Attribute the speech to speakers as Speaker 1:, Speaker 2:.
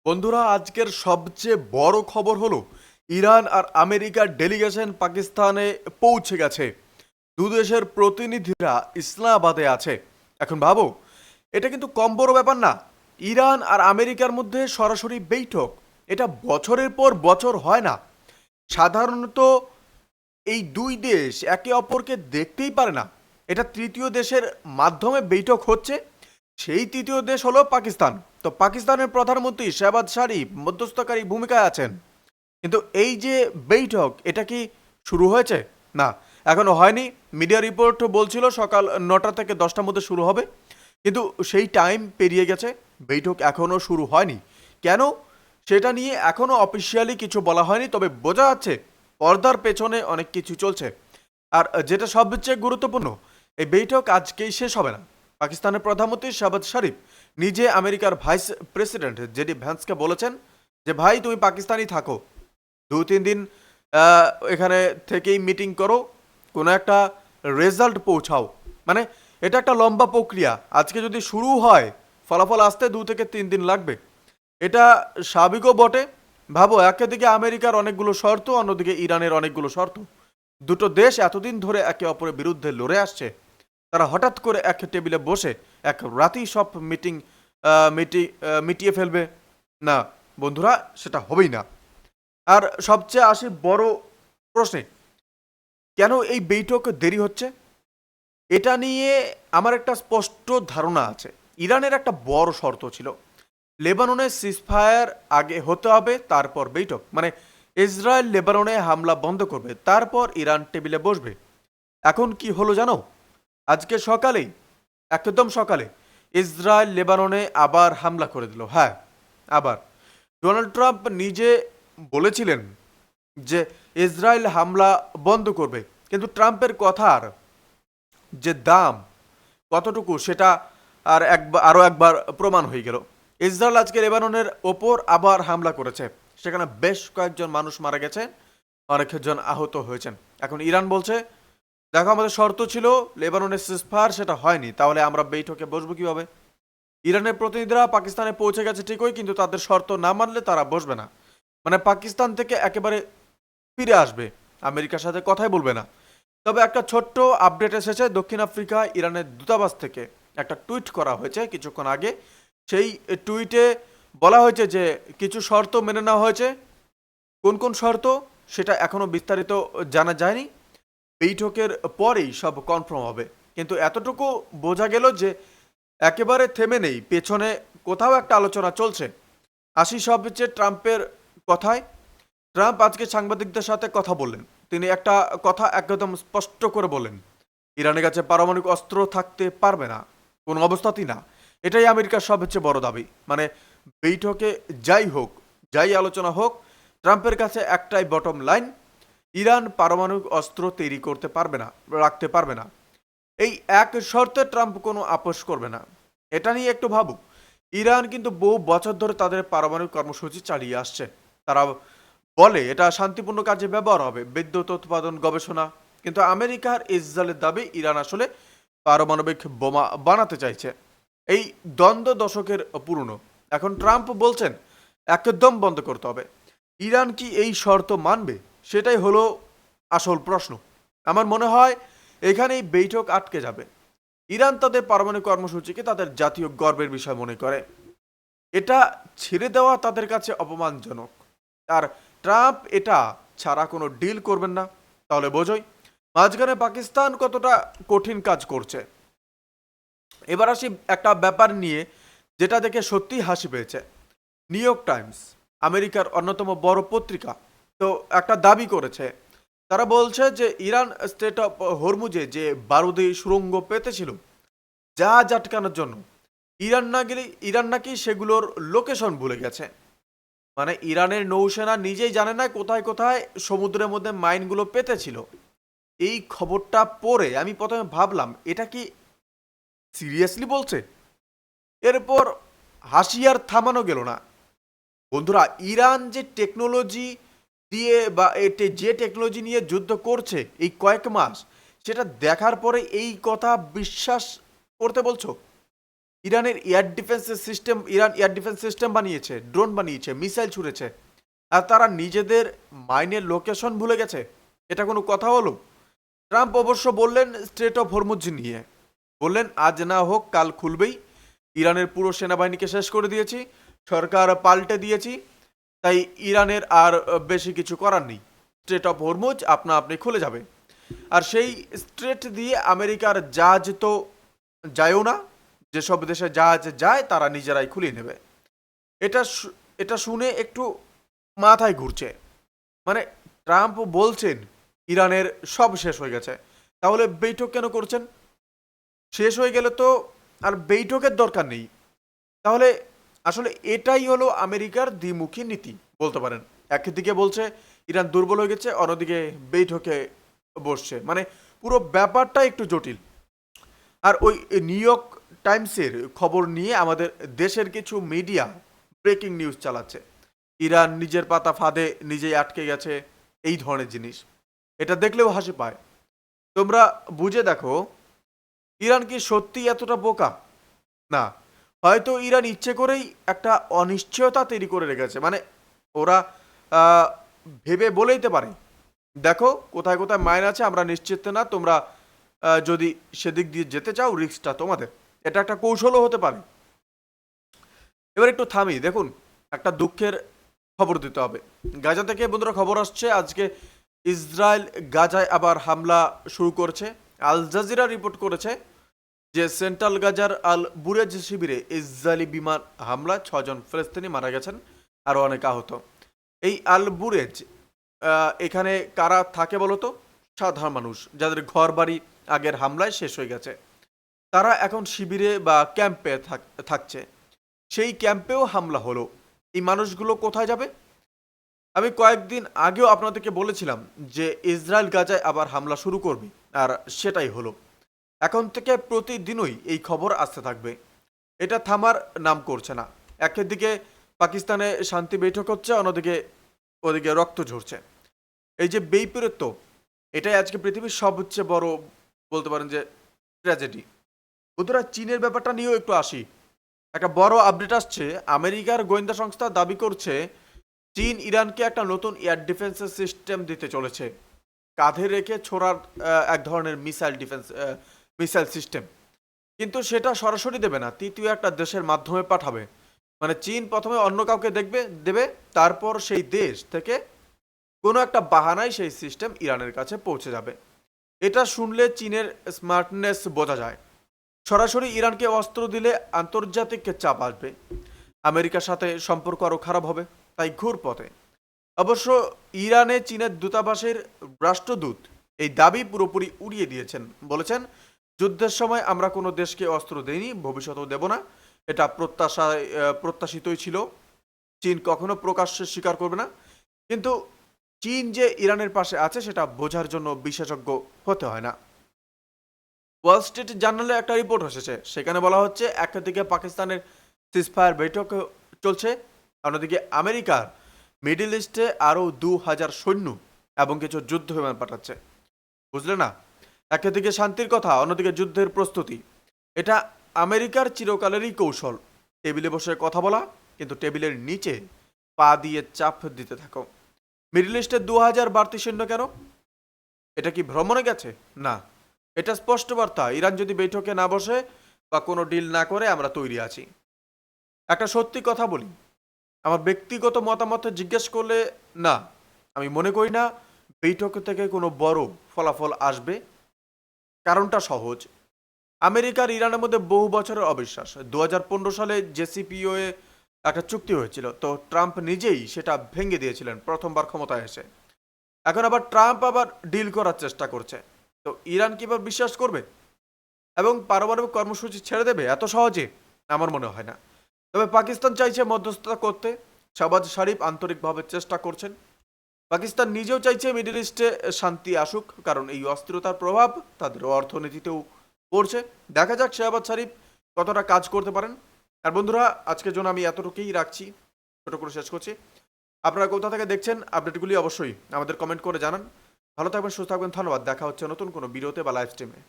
Speaker 1: বন্ধুরা, আজকের সবচেয়ে বড় খবর হলো ইরান আর আমেরিকার ডেলিগেশন পাকিস্তানে পৌঁছে গেছে। দুদেশের প্রতিনিধিরা ইসলামাবাদে আছে। এখন ভাবো, এটা কিন্তু কম বড় ব্যাপার না। ইরান আর আমেরিকার মধ্যে সরাসরি বৈঠক, এটা বছরের পর বছর হয় না। সাধারণত এই দুই দেশ একে অপরকে দেখতেই পারে না। এটা তৃতীয় দেশের মাধ্যমে বৈঠক হচ্ছে। সেই তৃতীয় দেশ হলো পাকিস্তান। তো পাকিস্তানের প্রধানমন্ত্রী শেহবাজ শরীফ মধ্যস্থকারী ভূমিকায় আছেন। কিন্তু এই যে বৈঠক, এটা কি শুরু হয়েছে? না, এখনো হয়নি। মিডিয়া রিপোর্ট বলছিল সকাল 9টা থেকে 10টার মধ্যে শুরু হবে, কিন্তু সেই টাইম পেরিয়ে গেছে, বৈঠক এখনো শুরু হয়নি। কেন, সেটা নিয়ে এখনো অফিসিয়ালি কিছু বলা হয়নি, তবে বোঝা যাচ্ছে পর্দার পেছনে অনেক কিছু চলছে। আর যেটা সবচেয়ে গুরুত্বপূর্ণ, এই বৈঠক আজকেই শেষ হবে না। পাকিস্তানের প্রধানমন্ত্রী শাহবাজ শরীফ নিজে আমেরিকার ভাইস প্রেসিডেন্ট জেডি ভ্যান্সকে বলেছেন যে ভাই, তুমি পাকিস্তানি থাকো, 2-3 দিন এখানে থেকেই মিটিং করো, কোনো একটা রেজাল্ট পৌঁছাও। মানে এটা একটা লম্বা প্রক্রিয়া। আজকে যদি শুরু হয়, ফলাফল আসতে 2 থেকে 3 দিন লাগবে। এটা স্বাভাবিকও বটে। ভাবো, একদিকে আমেরিকার অনেকগুলো শর্ত, অন্যদিকে ইরানের অনেকগুলো শর্ত। দুটো দেশ এতদিন ধরে একে অপরের বিরুদ্ধে লড়ে আসছে, তারা হঠাৎ করে এক টেবিলে বসে এক রাতেই সব মিটিয়ে ফেলবে? না বন্ধুরা, সেটা হবেই না। আর সবচেয়ে আসি বড় প্রশ্নে, কেন এই বৈঠক দেরি হচ্ছে? এটা নিয়ে আমার একটা স্পষ্ট ধারণা আছে। ইরানের একটা বড় শর্ত ছিল, লেবাননের সিজফায়ার আগে হতে হবে, তারপর বৈঠক। মানে ইসরায়েল লেবাননে হামলা বন্ধ করবে, তারপর ইরান টেবিলে বসবে। এখন কি হলো জানো? আজকে সকালেই, একদম সকালে, ইসরায়েল লেবাননে আবার হামলা করে দিল। হ্যাঁ, আবার। ডোনাল্ড ট্রাম্প নিজে বলেছিলেন যে ইসরায়েল হামলা বন্ধ করবে, কিন্তু ট্রাম্পের কথার যে দাম কতটুকু, সেটা আরও একবার প্রমাণ হয়ে গেল। ইসরায়েল আজকে লেবাননের ওপর আবার হামলা করেছে, সেখানে বেশ কয়েকজন মানুষ মারা গেছে, অনেকজন আহত হয়েছেন। এখন ইরান বলছে, দেখো, আমাদের শর্ত ছিল লেবাননের সিজফায়ার, সেটা হয়নি, তাহলে আমরা বৈঠকে বসবো কিভাবে? ইরানের প্রতিনিধিরা পাকিস্তানে পৌঁছে গেছে ঠিকই, কিন্তু তাদের শর্ত না মানলে তারা বসবে না। মানে পাকিস্তান থেকে একেবারে ফিরে আসবে, আমেরিকার সাথে কথাই বলবে না। তবে একটা ছোট্ট আপডেট এসেছে দক্ষিণ আফ্রিকা ইরানের দূতাবাস থেকে। একটা টুইট করা হয়েছে কিছুক্ষণ আগে। সেই টুইটে বলা হয়েছে যে কিছু শর্ত মেনে নেওয়া হয়েছে। কোন কোন শর্ত, সেটা এখনো বিস্তারিত জানা যায়নি। বৈঠকের পরেই সব কনফার্ম হবে। কিন্তু এতটুকু বোঝা গেল যে একেবারে থেমে নেই, পেছনে কোথাও একটা আলোচনা চলছে। আসি সবচেয়ে ট্রাম্পের কথায়। ট্রাম্প আজকে সাংবাদিকদের সাথে কথা বললেন। তিনি একটা কথা একদম স্পষ্ট করে বলেন, ইরানের কাছে পারমাণবিক অস্ত্র থাকতে পারবে না, কোনো অবস্থাতেই না। এটাই আমেরিকার সবচেয়ে বড় দাবি। মানে বৈঠকে যাই হোক, যাই আলোচনা হোক, ট্রাম্পের কাছে একটাই বটম লাইন, ইরান পারমাণবিক অস্ত্র তৈরি করতে পারবে না, রাখতে পারবে না। এই এক শর্তে ট্রাম্প কোনো আপোষ করবে না। এটা নিয়ে একটু ভাবু। ইরান কিন্তু বহু বছর ধরে তাদের পারমাণবিক কর্মসূচি চালিয়ে আসছে। তারা বলে এটা শান্তিপূর্ণ কাজে ব্যবহার হবে, বিদ্যুৎ উৎপাদন, গবেষণা। কিন্তু আমেরিকার ইসরায়েলের দাবি ইরান আসলে পারমাণবিক বোমা বানাতে চাইছে। এই দ্বন্দ্ব দশকের পুরনো। এখন ট্রাম্প বলছেন একদম বন্ধ করতে হবে। ইরান কি এই শর্ত মানবে? সেটাই হলো আসল প্রশ্ন। আমার মনে হয় এখানেই বৈঠক আটকে যাবে। ইরান তাদের পারমাণবিক কর্মসূচিকে তাদের জাতীয় গর্বের বিষয় মনে করে। এটা ছেড়ে দেওয়া তাদের কাছে অপমানজনক। আর ট্রাম্প এটা ছাড়া কোনো ডিল করবেন না। তাহলে বোঝোই মাঝখানে পাকিস্তান কতটা কঠিন কাজ করছে। এবার আসি একটা ব্যাপার নিয়ে, যেটা দেখে সত্যিই হাসি পেয়েছে। নিউ ইয়র্ক টাইমস, আমেরিকার অন্যতম বড় পত্রিকা, তো একটা দাবি করেছে। তারা বলছে যে ইরান স্টেট অফ হরমুজে যে বারুদি সুড়ঙ্গ পেতেছিল জাহাজ আটকানোর জন্য, ইরান নাকি সেগুলোর লোকেশন ভুলে গেছে। মানে ইরানের নৌসেনা নিজেই জানে না কোথায় কোথায় সমুদ্রের মধ্যে মাইনগুলো পেতেছিল। এই খবরটা পড়ে আমি প্রথমে ভাবলাম, এটা কি সিরিয়াসলি বলছে? এরপর হাসি আর থামানো গেল না। বন্ধুরা, ইরান যে টেকনোলজি দিয়ে বা যে টেকনোলজি নিয়ে যুদ্ধ করছে এই কয়েক মাস, সেটা দেখার পরে এই কথা বিশ্বাস করতে বলছো? ইরান এয়ার ডিফেন্স সিস্টেম বানিয়েছে, ড্রোন বানিয়েছে, মিসাইল ছুড়েছে, আর তারা নিজেদের মাইনের লোকেশন ভুলে গেছে। এটা কোনো কথা হলো? ট্রাম্প অবশ্য বললেন স্ট্রেট অফ হরমুজ নিয়ে, বললেন আজ না হোক কাল খুলবেই, ইরানের পুরো সেনাবাহিনীকে শেষ করে দিয়েছি, সরকার পাল্টে দিয়েছি, তাই ইরানের আর বেশি কিছু করার নেই, স্ট্রেট অফ হরমুজ আপনা আপনি খুলে যাবে। আর সেই স্ট্রেট দিয়ে আমেরিকার জাহাজ তো যায়ও না, যেসব দেশে জাহাজ যায় তারা নিজেরাই খুলিয়ে নেবে। এটা শুনে একটু মাথায় ঘুরছে। মানে ট্রাম্প বলছেন ইরানের সব শেষ হয়ে গেছে, তাহলে বৈঠক কেন করছেন? শেষ হয়ে গেলে তো আর বৈঠকের দরকার নেই। তাহলে আসলে এটাই হলো আমেরিকার দ্বিমুখী নীতি বলতে পারেন। একদিকে বলছে ইরান দুর্বল হয়ে গেছে, অন্যদিকে বৈঠকে বসছে। মানে পুরো ব্যাপারটা একটু জটিল। আর ওই নিউ ইয়র্ক টাইমসের খবর নিয়ে আমাদের দেশের কিছু মিডিয়া ব্রেকিং নিউজ চালাচ্ছে, ইরান নিজের পাতা ফাঁদে নিজেই আটকে গেছে, এই ধরনের জিনিস। এটা দেখলেও হাসি পায়। তোমরা বুঝে দেখো, ইরান কি সত্যি এতটা বোকা? না, হয়তো ইরান ইচ্ছে করেই একটা অনিশ্চয়তা তৈরি করে রেখেছে। মানে ওরা আহ, ভেবে বলেইতে পারে, দেখো কোথায় কোথায় মাইন আছে আমরা নিশ্চিত না, তোমরা যদি সেদিক দিয়ে যেতে চাও রিস্কটা তোমাদের। এটা একটা কৌশলও হতে পারে। এবার একটু থামি, দেখুন একটা দুঃখের খবর দিতে হবে। গাজা থেকে বন্ধুরা খবর আসছে আজকে ইসরায়েল গাজায় আবার হামলা শুরু করছে। আল জাজিরা রিপোর্ট করেছে যে সেন্ট্রাল গাজার আল বুরেজ শিবিরে ইসরায়েলি বিমান হামলা 6 জন ফিলিস্তিনি মারা গেছেন, আরও অনেক আহত। এই আল বুরেজ এখানে কারা থাকে বলতো? সাধারণ মানুষ যাদের ঘর বাড়ি আগের হামলায় শেষ হয়ে গেছে, তারা এখন শিবিরে বা ক্যাম্পে থাকছে। সেই ক্যাম্পেও হামলা হলো। এই মানুষগুলো কোথায় যাবে? আমি কয়েকদিন আগেও আপনাদেরকে বলেছিলাম যে ইসরায়েল গাজায় আবার হামলা শুরু করবে, আর সেটাই হলো। এখন থেকে প্রতিদিনই এই খবর আসতে থাকবে। এটা থামার নাম করছে না। একদিকে পাকিস্তানে শান্তি বৈঠক হচ্ছে, অন্যদিকে ওদিকে রক্ত ঝরছে। এই যে বেইপরীত্য, এটাই আজকে পৃথিবীর সবচেয়ে বড় বলতে পারেন যে ট্র্যাজেডি। বন্ধুরা চীনের ব্যাপারটা নিয়েও একটু আসি। একটা বড় আপডেট আসছে, আমেরিকার গোয়েন্দা সংস্থা দাবি করছে চীন ইরানকে একটা নতুন এয়ার ডিফেন্স সিস্টেম দিতে চলেছে, কাঁধে রেখে ছোড়ার এক ধরনের মিসাইল সিস্টেম। কিন্তু সেটা সরাসরি দেবে না, তৃতীয় একটা দেশের মাধ্যমে পাঠাবে। মানে চীন প্রথমে অন্য কাউকে দেবে, তারপর সেই দেশ থেকে কোনো একটা বাহানায় সেই সিস্টেম ইরানের কাছে পৌঁছে যাবে। এটা শুনলে চীনের স্মার্টনেস বোঝা যায়। সরাসরি ইরানকে অস্ত্র দিলে আন্তর্জাতিক চাপ আসবে, আমেরিকার সাথে সম্পর্ক আরও খারাপ হবে, তাই ঘুর পথে। অবশ্য ইরানে চীনের দূতাবাসের রাষ্ট্রদূত এই দাবি পুরোপুরি উড়িয়ে দিয়েছেন, বলেছেন যুদ্ধের সময় আমরা কোনো দেশকে অস্ত্র দেইনি, ভবিষ্যতেও দেব না। এটা প্রত্যাশিতই ছিল, চীন কখনো প্রকাশ্যে স্বীকার করবে না। কিন্তু চীন যে ইরানের পাশে আছে সেটা বোঝার জন্য বিশেষজ্ঞ হতে হয় না। ওয়াল স্ট্রিট জার্নালে একটা রিপোর্ট এসেছে, সেখানে বলা হচ্ছে একদিকে পাকিস্তানের সিজফায়ার বৈঠক চলছে, অন্যদিকে আমেরিকার মিডল ইস্টে আরও 2000 সৈন্য এবং কিছু যুদ্ধ বিমান পাঠাচ্ছে। বুঝলে না? একদিকে শান্তির কথা, অন্যদিকে যুদ্ধের প্রস্তুতি। এটা আমেরিকার চিরকালেরই কৌশল, টেবিলে বসে কথা বলা, কিন্তু টেবিলের নিচে পা দিয়ে চাপ দিতে থাকো। মিডল ইস্টে 2000 বাড়তি সৈন্য কেন? এটা কি ভ্রমণে গেছে? না, এটা স্পষ্ট বার্তা, ইরান যদি বৈঠকে না বসে বা কোনো ডিল না করে আমরা তৈরি আছি। একটা সত্যি কথা বলি, আমার ব্যক্তিগত মতামত জিজ্ঞেস করলে না, আমি মনে করি না বৈঠক থেকে কোনো বড় ফলাফল আসবে। কারণটা সহজ, আমেরিকার ইরানের মধ্যে বহু বছরের অবিশ্বাস। 2015 সালে জেসিপিওএ একটা চুক্তি হয়েছিল, তো ট্রাম্প নিজেই সেটা ভেঙে দিয়েছিলেন প্রথমবার ক্ষমতায় এসে। এখন আবার ট্রাম্প আবার ডিল করার চেষ্টা করছে, তো ইরান কি এবার বিশ্বাস করবে এবং পারমাণবিক কর্মসূচি ছেড়ে দেবে এত সহজে? আমার মনে হয় না। তবে পাকিস্তান চাইছে মধ্যস্থতা করতে, শাহবাজ শরীফ আন্তরিকভাবে চেষ্টা করছেন। পাকিস্তান নিজেও চাইছে মিডল ইস্টে শান্তি আসুক, কারণ এই অস্থিরতার প্রভাব তাদের অর্থনীতিতেও পড়ছে। দেখা যাক শাহবাজ শরীফ কতটা কাজ করতে পারেন। আর বন্ধুরা আজকের জন্য আমি এতটুকুই রাখছি, ছোট করে শেষ করছি। আপনারা কোথা থেকে দেখছেন আপডেটগুলি অবশ্যই আমাদের কমেন্ট করে জানান। ভালো থাকবেন, সুস্থ থাকবেন, ধন্যবাদ। দেখা হচ্ছে নতুন কোনো ভিডিওতে বা লাইভ স্ট্রিমে।